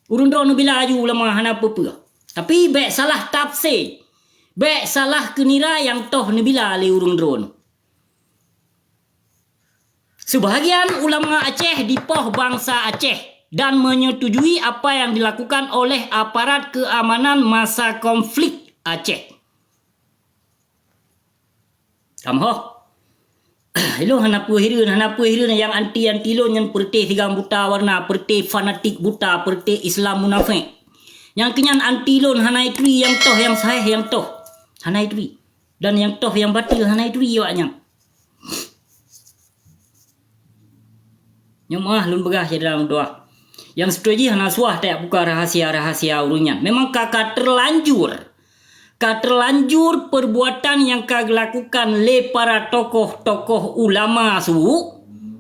Urun drone bila aju ulama hana apa-apa. Tapi baik salah tafsir. Baik salah kenira yang toh bila le urun drone. Sebahagian ulama Aceh di poh bangsa Aceh dan menyetujui apa yang dilakukan oleh aparat keamanan masa konflik Aceh. Kamu Hello hanapu hirin yang anti lon yang perti tiga buta warna, perti fanatik buta, perti Islam munafik. Yang kenyan anti lon hanai tri yang toh yang sahih yang toh hanai tri dan yang toh yang batil hanai tri waknya. Nyomah lun begah dalam doa. Yang strategi hana suah tak buka rahasia-rahasia urunyan. Memang kakak terlanjur perbuatan yang kau lakukan le para tokoh-tokoh ulama su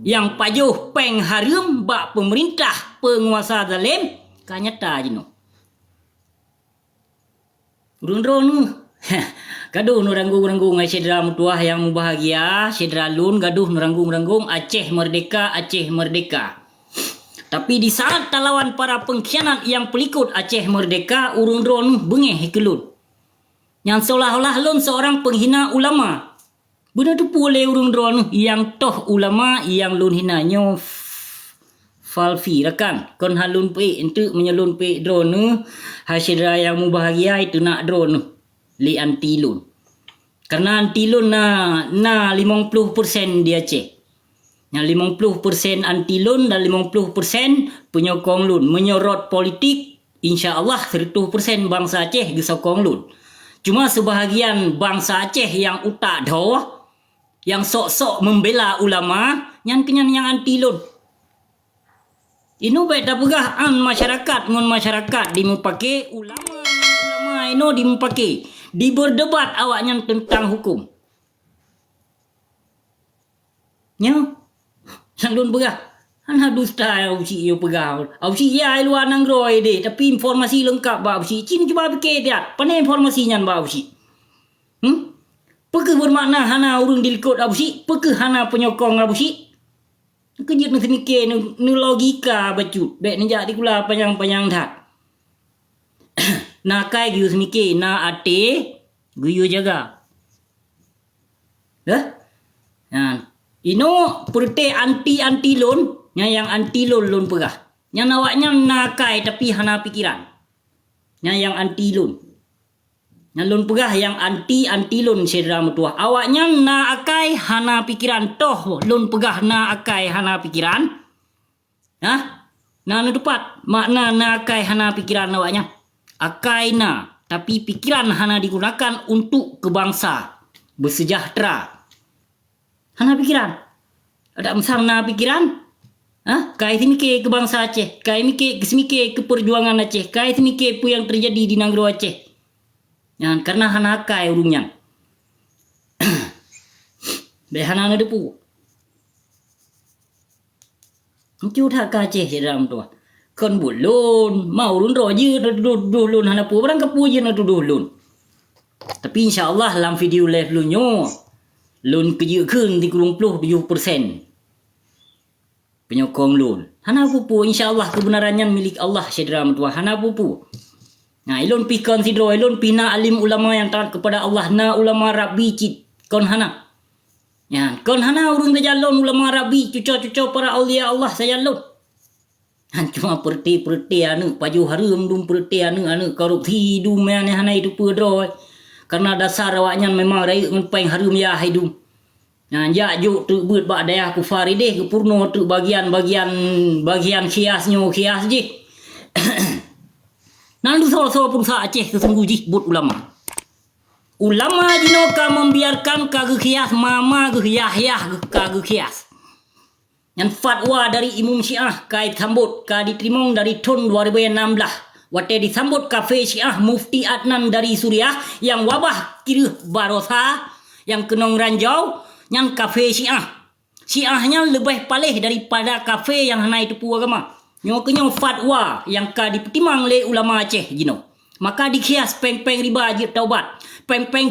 yang pajuh peng harum bak pemerintah penguasa zalim kanyata jino. Urun-urun gaduh nuranggung-ranggung cedera mutuah yang bahagia, cedera lun gaduh nuranggung-ranggung Aceh merdeka, Aceh merdeka. Tapi di saat talawan para pengkhianat yang pelikut Aceh merdeka, urun-urun bengeh kelun. Yang seolah-olah lun seorang penghina ulama. Benar tu boleh urung drone yang toh ulama yang lun hinanya falfi rakan. Kon halun pe untuk menyelun pe drone hasil yang mubahagia itu nak drone li anti lun. Karena anti lun na 50% di Aceh. Yang 50% anti lun dan 50% penyokong lun. Menyorot politik insya-Allah 100% bangsa Aceh gesokong lun. Cuma sebahagian bangsa Aceh yang utak doh, yang sok-sok membela ulama, yang kenyan yang anti lun. Inu baik tak pegah an masyarakat ngon masyarakat dimupake ulama ino dimupake di berdebat awaknya tentang hukum. Nya, yang lun pegah. Ana dusta ausi yo pegah. Ausi ya luar nang roi de, tapi informasi lengkap ba ausi. Cin cuba fikir dia. Pana informasinya ba ausi. Peke bermakna hana urung dilikut ausi, peke hana penyokong ausi. Kejut nak semikir nu logika bacut. Baik nejak dikula panjang-panjang dah. Nakai giu semikir na ate giu jaga. Dah? Nah, ino perte anti lon. Yang anti lon pegah. Yang awaknya nakai tapi hana pikiran. Yang anti lon. Yang lon pegah yang anti lon sedera mutuah. Awaknya na akai hana pikiran. Toh lon pegah na akai hana pikiran. Hah? Na tepat. Makna na akai hana pikiran awaknya. Akai na. Tapi pikiran hana digunakan untuk kebangsa. Bersejahtera. Hana pikiran. Ada mesang na pikiran. Kai semikir ke bangsa Aceh, kai semikir ke perjuangan Aceh, kai semikir apa yang terjadi di Nanggro Aceh. Yang karena hana kai urungnya. Behana na depu. Mungkin tak ka Aceh dalam tu. Kon bulun, mau urun roje duduh lun hana pu, barang kepu je na duduh lun. Tapi insya-Allah dalam video live lunyo lun kerja keun 30-70%. Penyokong lun. Hana pupu insya-Allah kebenarannya milik Allah sedera mutua. Hana pupu. Nah, ilun pi consider ilun pina alim ulama yang taat kepada Allah na ulama Rabbi cit kon hana. Ya, kon hana urung jalan ulama Rabbi cucu-cucu para aulia Allah saya lun. Cuma perti anu paju harum dum perti anu korupsi dum yang hana itu pedro. Karena dasar awaknya memang rai ngan harum ya hidum. Nah, juk tu buat bak daya kufar deh ke purno tu bagian kiasnya kias je. Nandu so pungsa Aceh kesungguh ji buat ulama. Ulama jino ka membiarkan kagak kias mama ke Yahya kagak kias. Yang fatwa dari Imam Syiah kait sambut ka diterima dari tahun 2016. Wate disambut kafe Syiah Mufti Adnan dari Suriah yang wabah kira barosa yang kenong ranjau. Yang kafe Syiahnya lebih palih daripada kafe yang hana itu pu agama. Nyokenyo fatwa yang ka dipertimang le ulama Aceh jino. Maka dikias peng-peng riba jid taubat. Peng-peng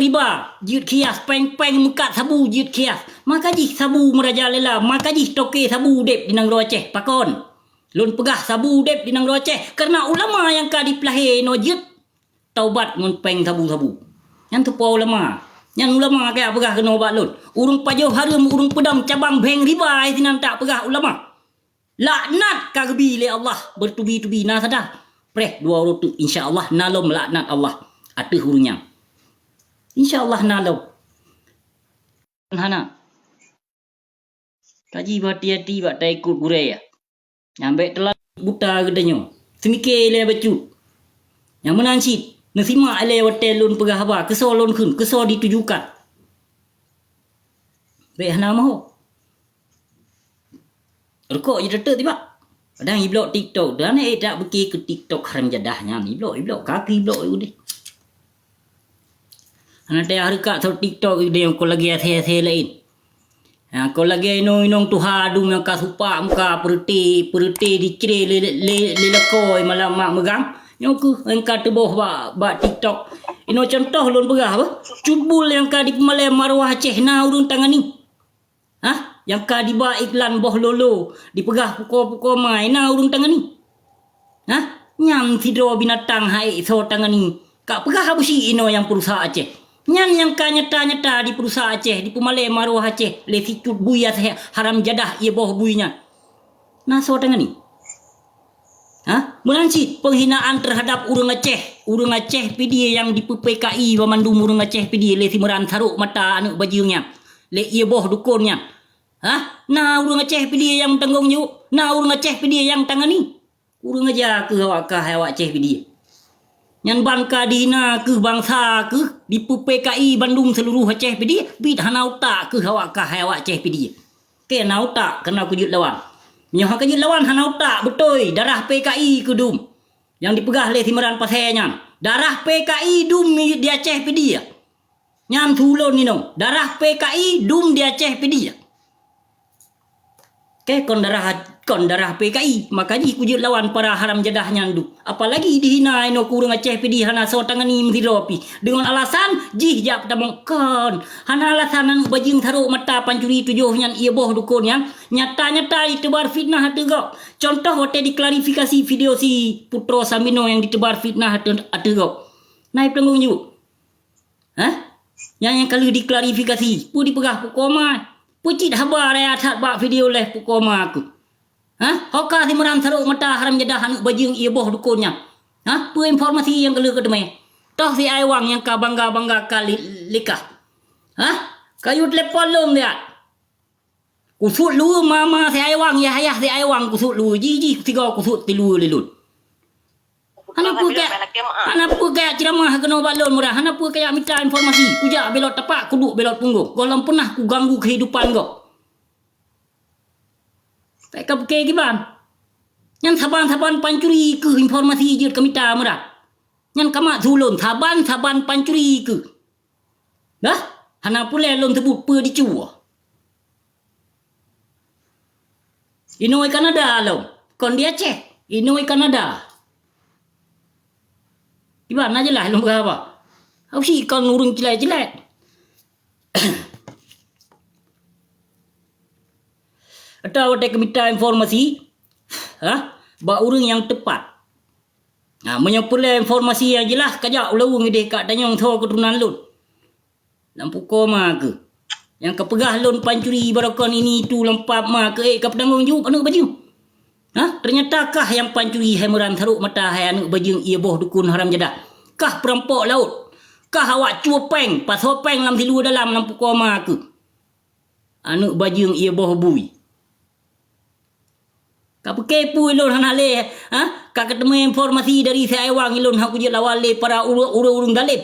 riba jid kias. Peng-peng mekat sabu jid kias. Maka jih sabu merajalela. Maka jih toke sabu dep di Nanggro Aceh pakon. Lun pegah sabu dep dinang Aceh karena ulama yang ka diplahe no jit taubat mun peng sabu-sabu. Yang tu pa ulama. Yang ulama kaya pegah kena obat lun. Urung pajoh harum urung pedang cabang beng riba sinan tak pegah ulama. Laknat kagbi le Allah bertubi-tubi na sadar. Preh dua orang tu insya-Allah nalom laknat Allah. Atuh hurungnya. Insya-Allah nalom. Hana. Kaji hati-hati bak tak ikut gurai ya. Nyampe telah buta gedenya. Semikir le bacu. Yang menansit. Nasima ale hotel lun pegah haba. Kesor lun kun. Kesor ditujukan. Baik hana mahu. Rekok je detek tiba. Kadang iblok TikTok. Dan tak pergi ke TikTok haram jadahnya. Iblok. Kaki iblok itu deh. Hana tak harga so TikTok dia yang kau lagi hati-hati lain. Kau lagi inong tuha dung yang kasupa muka perti dicere le lekoi malam mak megang. Yang ku engkau teboh ba TikTok. Ino contoh lon pegah apa? Cubul yang ka di pemalai marwah Aceh na urung tangani. Yang ka di ba iklan boh lolo dipegah pukul-pukul mai na urung tangani. Nyam tidro binatang hai so tangani. Kak pegah apa si ino yang perusahaan Aceh? Nyan yang ka nyata-nyata di perusahaan Aceh, di pemalai marwah Aceh, le sicut buya haram jadah ia boh buynya. Nah so dengan ni. Melansit penghinaan terhadap urang Aceh. Urang Aceh PD yang di PPKI Pemandum urang Aceh PD le simeran saruk mata anak bajingnya. Le ia boh dukunnya. Nah urang Aceh PD yang tanggung jawab. Nah urang Aceh PD yang tangani. Urang aja ke awak Aceh PD. Yang bangka dihina ke bangsa ke di PPKI Bandung seluruh Aceh PD bid hanau tak ke awak Aceh PD. Ke hanau tak kena kujut lawan. Nyoh kujut lawan hanau tak betul darah PKI ke dum. Yang dipegah le simeran pasenya. Darah PKI dum di Aceh PD. Nyam tulon ni no. Darah PKI dum di Aceh PD. Ke kon darah PKI makanya kujut lawan para haram jadah nyandu. Apalagi dihina ino kurang Aceh PD hana so tangani mentiropi dengan alasan jih jap tamong kon hana alasan anu bajing taruh mata pancuri tujuh nyan ia boh dukun yang nyata-nyata ditebar fitnah hatu kau. Contoh hotel diklarifikasi video si Putro Samino yang ditebar fitnah hatu kau. Naik tanggung jawab. Yang kalau diklarifikasi pu dipegah pukoma. Pucit habar ya tak bak video leh pukoma aku. Hoka simeran saruk mata haram jadah anak bajing ia boh dukunnya. Pu informasi yang kelu kedeme. Toh si Aiwang yang ka bangga-bangga kali likah. Kayu telepon lom dia. Kusut lu mama si Aiwang ya ayah si Aiwang kusut lu jiji tiga kusut tilu lelun. Hanapu kayak ceramah kena balon murah. Hanapu kayak minta informasi. Kujak belot tapak kuduk belot punggung. Golong pernah ku ganggu kehidupan kau. Tak pakai gimana? Yang saban-saban pancuri ke informasi je kami tak murah. Yang kamak zulun saban-saban pancuri ke. Hanapu lelon sebut pe dicua. Inoi Kanada lo. Kon dia Aceh. Inoi Kanada. Gimana je lah lu berapa? Aku sih kau nurung jelek-jelek. Atau ada minta informasi, bak urang yang tepat. Menyempurna informasi yang jelas kajak ulung ide kat danyong tho keturunan lun. Lampu koma ke. Yang kepegah lun pancuri barakon ini tu lempap ma ke ke pedangong ju anak baju. Ternyata kah yang pancuri hemeran saruk mata hai anak bajing ia boh dukun haram jadah? Kah perampok laut? Kah awak cuapeng pas hopeng lam tilu dalam lampu koma ke? Anak bajing ia boh bui. Kah kepo ilon hanale kah ketemu informasi dari si Aiwang ilon hak kujut lawale para urung galib.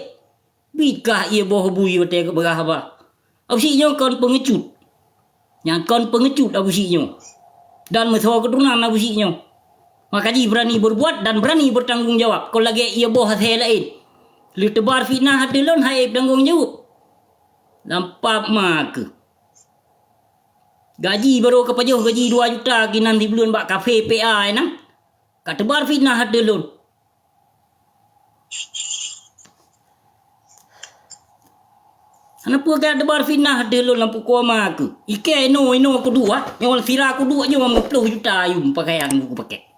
Bikah ia boh bui betul ke berah apa? Abusinya kon pengecut. Yang kon pengecut abusinya. Dan mesra keturunan abusinya. Makanya berani berbuat dan berani bertanggung jawab. Kalau lagi ia boh hasil lain. Lu tebar fitnah hati lon hai bertanggung jawab. Lampak mak. Gaji baru kepajuh gaji 2 juta kinan di bulan bak kafe PA enang. Kat tebar fitnah hati lon. Kenapa kau tebar fitnah hati lon lampu koma aku? Ike ino kedua. Yang sirah kedua je 50 juta ayum pakaian aku pakai.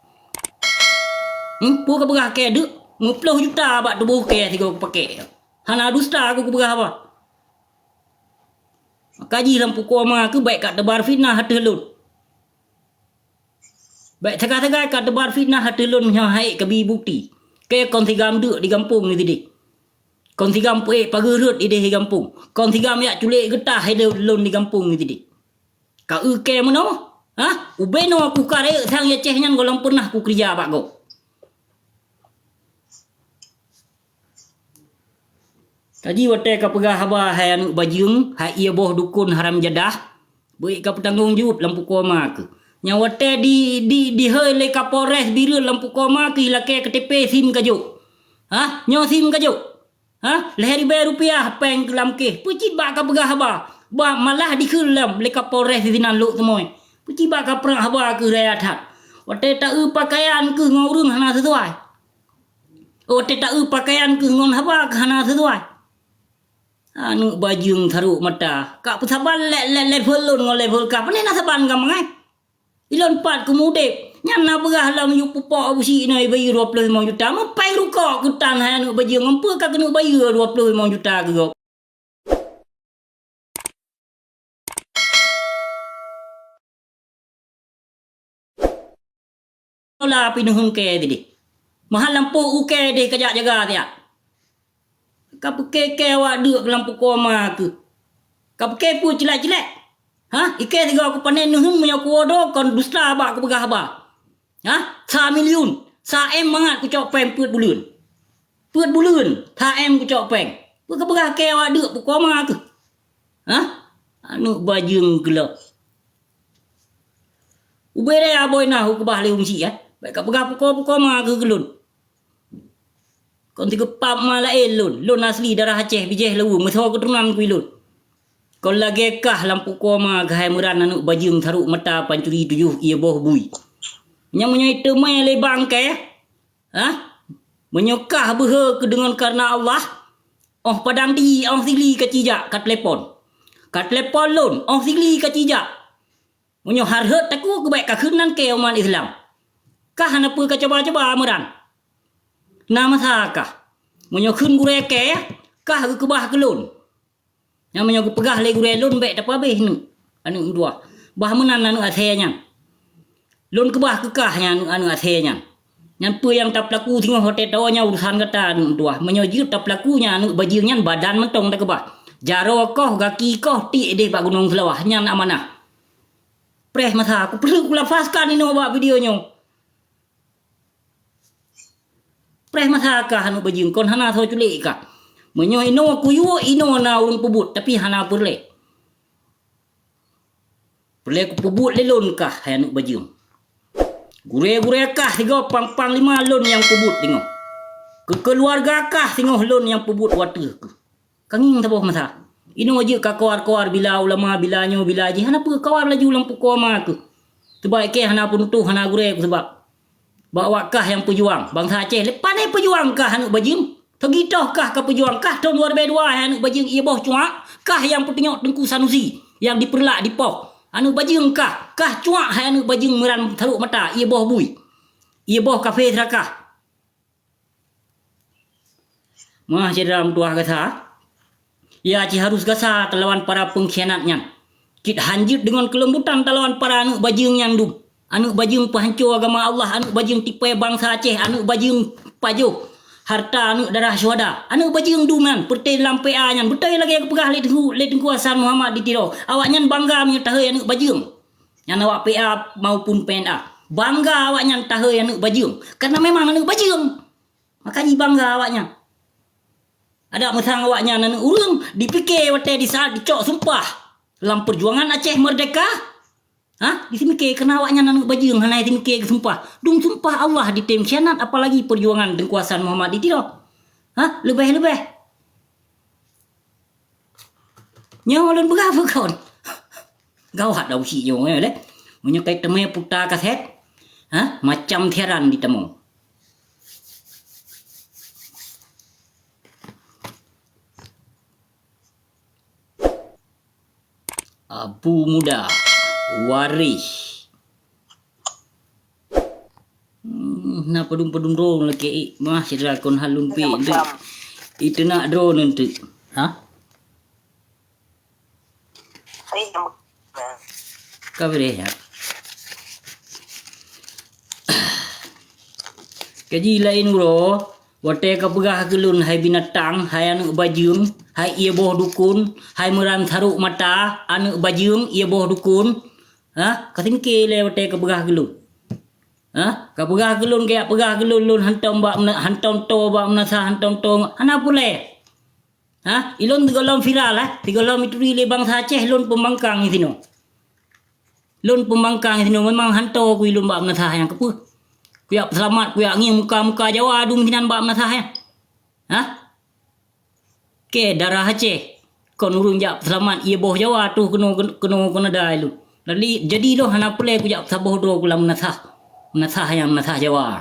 Pu ka berah ke duk 50 juta bak tubuh ke tiga aku pakai. Hana dusta aku berah apa? Kaji lampu koma ke baik kat tebar fitnah hati lun. Baik tegak-tegak kat tebar fitnah hati lun yang haik ke bi bukti. Ke kon tigam duk di kampung ni tadi. Kon tigam puik pagerut ide di kampung. Kon tigam yak culik getah ide lun di kampung ni tadi. Ka ke mano? Ha? Ubeno aku kare sang ya ceh nyan golang pernah ku kerja pak go. Tadi wate ka pegah haba hai anu bajung, hai ia boh dukun haram jadah. Baik ka petanggung jawab lampu koma ke. Yang wate di hei le Kapolres Bira lampu koma ke ilake KTP SIM kajo. Ha? Nyo SIM kajo. Ha? Leher rupiah peng kelam ke. Pucit bak ka pegah haba. Ba malah dikelam le Kapolres sinan luk semoi. Pucit bak ka perang haba ke raya that. Wate tak pakaian ke ngorung hana sesuai. Wate tak pakaian ke ngon haba ke hana sesuai. Anu bajung tharuk mata kak pesaban level lon ngol level ka pane na saban ka mangai ilon pat kemudep nyan na berah lam yu pupok busi nai bayi 25 juta mempai ruko kutan ha anu bajung empa ka kena bayi 25 juta ke go la pinuhun ke tadi mahal lampu uke deh kajak jaga dia ka peke awak duk lampu koma ke ka peke pu jelek-jelek ha ike tiga aku panen nuhun punya kuodo kon dusta ba aku pegah ba ha 3 million sa em mangat ku cok peng put bulun tha em ku cok peng pu ka pegah ke awak duk pu koma ke ha anu bajung gelap ubere aboy nah ku bah leung si ya baik ka pegah pu koma ke gelun kon tiga pap mala elun lun asli darah Aceh bijeh lewu metho keturunan ku ilun kon lagi kah lampu koma gahai muran anu bajung tharuk mata pancuri 7 ia boh bui yang menyai temai lebang ke ha menyokah behe ke dengan karena Allah oh padang di oh sili ka cijak kat telepon lun oh sili ka cijak menyo harhet taku ke baik ka khunan ke umat Islam kah hana pu ka coba-coba muran nama sakah menyo khun gure ke kah ke bah kelun yang menyo pegah le gure lun baik tak habis ni anu dua bah menan anu athenya lun ke bah kekahnya anu athenya nyan pu yang tak laku tengok hotel tawanya urusan kata anu dua menyo jut tak lakunya anu bajingnya badan mentong tak ke bah jaro koh gaki koh ti deh pak gunung selawah nyan amanah preh masa aku perlu kulafaskan ini buat videonya preh masa kah anu bajing kon hana so culik kah menyo ino kuyu ino na urung pebut tapi hana perle ku pebut lelon kah anu bajing gure-gure kah tiga pang 5 lon yang pebut tengok keluarga kah tengok lon yang pebut water kanging taboh masa ino je ka kawar-kawar bila ulama bila nyo bila je hana pu kawar laju lampu koma tu sebab ke hana pun tu hana gure ku sebab bawa kah yang pejuang bangsa Aceh lepas ni pejuang kah anu bajing tegitoh kah ke pejuang kah tahun 2002 anu bajing ia boh cuak kah yang petengok Tengku Sanusi yang diperlak di Poh anu bajing kah cuak anu bajing meran tharuk mata ia boh bui ia boh kafe serakah mah cedram tuah kata ya ci harus gasa terlawan para pengkhianatnya kit hanjut dengan kelembutan terlawan para anu bajing yang dum anu bajing penghancur agama Allah anu bajing tipai bangsa Aceh anu bajing pajuh harta anu darah syuhada anu bajing duman pertai dalam PA nyan betul lagi aku pegah le Tengku Hasan Muhammad ditiro awak nyan bangga menyatahi anu bajing yang awak PA maupun PNA bangga awak nyan tahe anu bajing karena memang anu bajing makanya bangga awaknya ada mesang awaknya anu urang dipikir wate di saat dicok sumpah dalam perjuangan Aceh merdeka ha di sini ke kena awaknya anu bajing hana di sini ke sumpah dung sumpah Allah di tem khianat apalagi perjuangan Tengku Hasan Muhammad ditiro ha lebih nyolon berapa kawan gawat dah usi yo le menyekai temai putar kaset ha macam tiaran ditemu Abu Muda Waris Na padum-padum drone lagi mah sidra kon halun pi itu nak drone nanti. Ha? Kabeh ya. Kaji lain bro, wate kapegah kelun hai binatang, hai anu bajung, hai ia boh dukun, hai meran tharuk mata, anu bajung ia boh dukun. Ha? Katingke le wate kapegah kelun. Ha? Kapegah kelun kaya pegah kelun lun hantam bak hantam to bak menasa hantam to. Ana pule. Ha? Ilon tigolom viral lah. Tigolom itu rile bangsa Aceh lun pembangkang itu no. Lun pembangkang itu no memang hanto ku ilun bak menasa yang kepu. Kuyak selamat kuyak ngi muka-muka Jawa adung kinan bak menasa yang. Ha? Ke darah Aceh. Kon urung jak selamat ia boh Jawa tu kena dah lu. Lalu jadi lo hana pule kuyak saboh do kula menasa. Menasa yang menasa Jawa.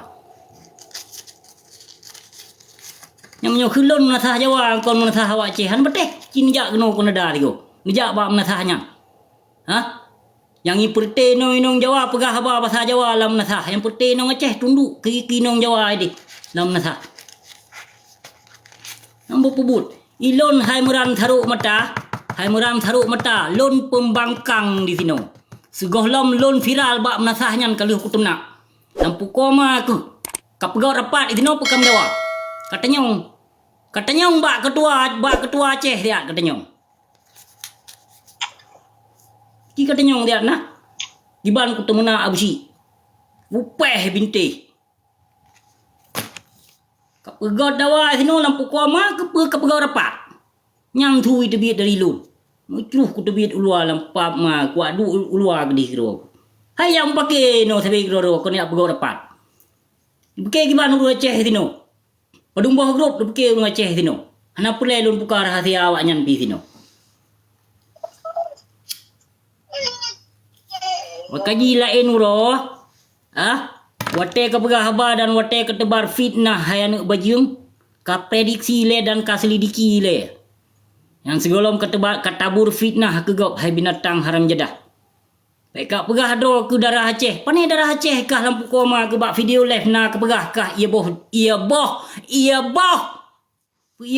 Yang menyo khulon menasa Jawa kon menasa awak Aceh han beteh kini jak kena dah digo. Nijak bak menasahnya. Ha? Yang iperti nong Jawa pegah haba bahasa Jawa lam menasah. Yang perti nong Aceh tunduk ki nong Jawa ini lam menasah. Nambu pubut. Ilon hai muran tharuk mata. Hai muran tharuk mata. Lon pembangkang di sini. Segoh lom lon viral bak menasahnya kaluh kutumnak. Nampu koma aku. Kapegau rapat di sini pekam Jawa. Katanya bak ketua Aceh dia katanya. Ki katanya dia nah. Giban ku temena abusi. Upeh binti. Kapegau dawa sini lampu koma kapegau rapat. Nyang thui tebiat dari lu. Mucruh ku tebiat ulua lampap ma ku adu ulua gedi kiro. Hai yang pakai no sabi kiro ko ni apegau rapat. Pakai giban ulu Aceh sini. Padung bawah grup pakai ulu Aceh sini. Hana pula lun buka rahasia awak nyan pi sini. Wakaji lain uro. Ah, wate kapegah haba dan wate ketebar fitnah hayan bajung ka prediksi le dan ka selidiki le. Yang segolom katabur fitnah kegop hai binatang haram jadah. Baik kak pegah do ke darah Aceh. Pane darah Aceh kah lampu koma ke bak video live na kapegah kah ia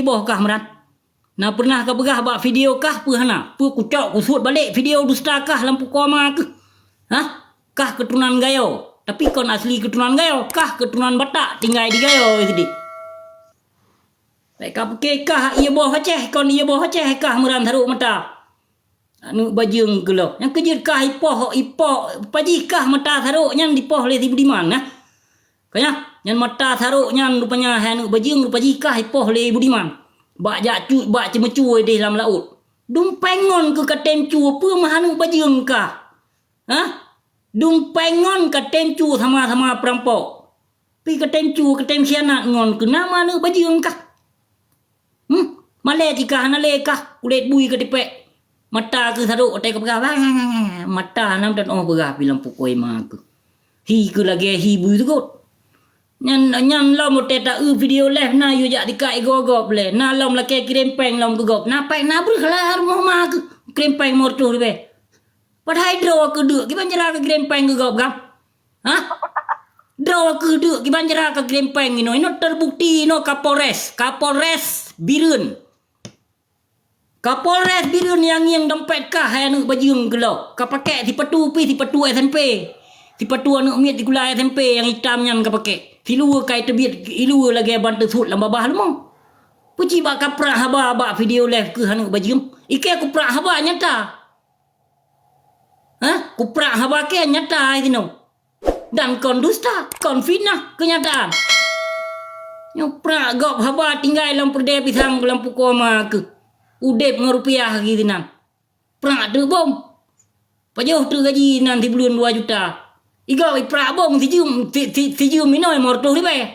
boh kah merat. Na pernah kapegah bak video kah pu hana. Pu kucok kusut balik video dusta kah lampu koma ke. Hah? Kah keturunan Gayo? Tapi kon asli keturunan Gayo? Kah keturunan Batak tinggal di Gayo itu di? Baik kah ia boh Aceh? Kon ia boh Aceh kah meran tharuk mata? Anu bajung gelo. Yang kejir kah ipoh paji kah mata tharuk nyan dipoh le di Budiman nah. Kaya nyan mata tharuk nyan rupanya anu bajung paji kah ipoh le Budiman. Bak cemecu di dalam laut. Dum pengon ke katem cu apa mahanu bajung kah? Ha? Dung pengon katem cu sama-sama perampok. Pi katem cu katem khianat ngon ke nama nu bajung kah? Male jika hana le kah kulit bui ke dipek. Mata ke saruk otai ke pegah. Mata nam dan oh pegah bilang pukoi mak. Hi ke lagi hi bui tu kot. Nyan lom otai tak video live na yu jak dikai gogop le. Na lom laki kirim peng lom ke gop. Na peng na berkhala rumah mak. Kirim peng mortu dibe. Padahal draw ke duk ki banjara ke grempeng ke gop gam. Ha? Draw ke duk ki banjara ke grempeng ino terbukti ino Kapolres Birun. Kapolres Birun yang dompet kah anu bajung gelo. Ka pakai ti patu SMP. Ti patu anu miet di gula SMP yang hitam nyan ka pakai. Ti lu kai tebiat ilu lagi bantu sut lamba bah lumo. Puji bak kapra haba video live ke anu bajung. Ike aku pra haba nyata. Hah? Kuprak haba ke nyata itu no. Dan kon dusta, kon fitnah kenyataan. Yang prak gop haba tinggal dalam perdaya pisang lampu koma ke. Udep rupiah gitu nan. Prak tu bom. Pajuh tu gaji nanti bulan 2 juta. Iga prak bom si jum minoi mortu ribe.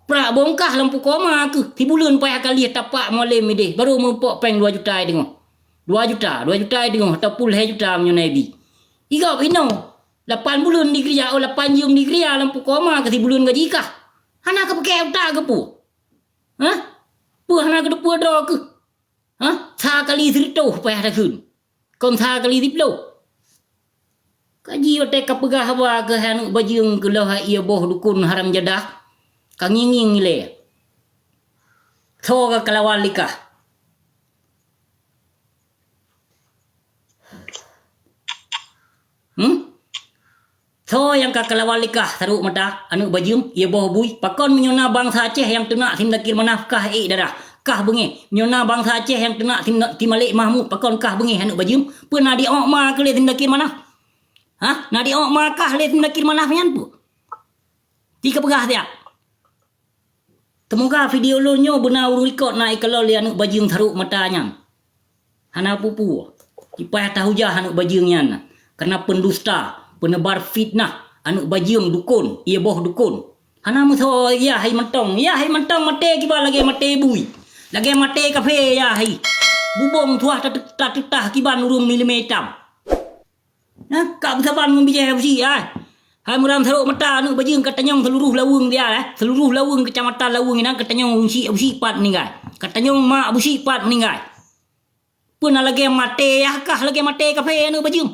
Prak bom kah lampu koma ke. Ti bulan payah kali tapak molem ide. Baru mempok peng 2 juta dengo. 2 juta itu atau puluh juta menyonabi. Iga pino 8 bulan di kerja 8 jam di kerja lampu koma ke bulan gaji kah. Hana ke pakai utak ke pu. Hah? Pu hana ke depu do ke. Hah? 3 kali 100 payah dah kun. Kon 3 kali 10. Kaji ote kapegah hawa ke hanu bajung ke lah ia boh dukun haram jadah. Kanginging le. Tho ka kalawan likah. Tho yang ka kalawan likah taruk mata anu bajung ia boh bui. Pakon menyona bangsa Aceh yang tenak tim dakir manafkah darah. Kah bengi menyona bangsa Aceh yang tenak tim Malik Mahmud pakon kah bengi anu bajung. Pernah di ok ma ke le tim dakir manaf. Ha? Nadi ok makah le tim dakir manaf yan pu. Tika pegah dia. Temuka video lo nyo benar urikot naik kalau le anu bajung taruk matanya. Hana pupu. Kipah tahu jah anu bajung yan. Karena pendusta, penebar fitnah, anu bajung dukun, ia boh dukun. Hana muso ya hai mentong mate kiba lagi mate bui. Lagi mate kafe ya hai. Bubong tuah tatah kiban urung milimeter. Nah, kau saban membijai busi hai muram tharuk mata anu bajing katanyong seluruh lawung dia seluruh lawung kecamatan lawung ina katanyong busi pat meninggal. Katanyong mak busi pat meninggal. Pun lagi mate kah lagi mate kafe anu bajing.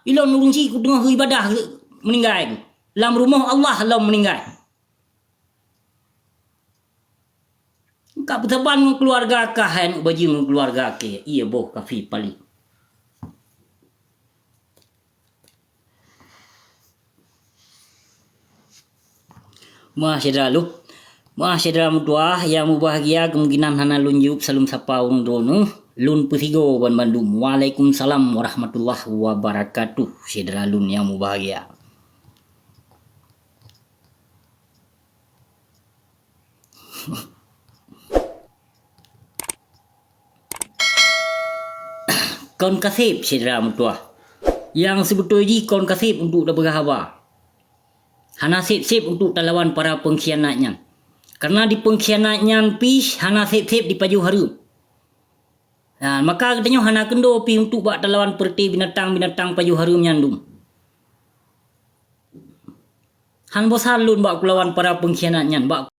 Ilon nurung si ku tengah ibadah meninggal. Dalam rumah Allah lam meninggal. Kau saban keluarga kah anu bajing keluarga ke iya boh kafi pali. Masyadra mutuah yang bahagia kemungkinan hana lunjuk salum sapa undonu lun petigo ban Bandung. Waalaikumsalam warahmatullahi wabarakatuh. Syedra lun yang bahagia. Kaun kasib syedra mutuah. Yang sebetulnya kaun kasib untuk dah berhawa. Hana sip-sip untuk lawan para pengkhianatnya. Karena di pengkhianatnya pis hana sip-sip di paju harum. Maka katanya hana kendo pi untuk buat lawan perti binatang-binatang paju harum nyandum. Han bosan lun buat lawan para pengkhianatnya, buat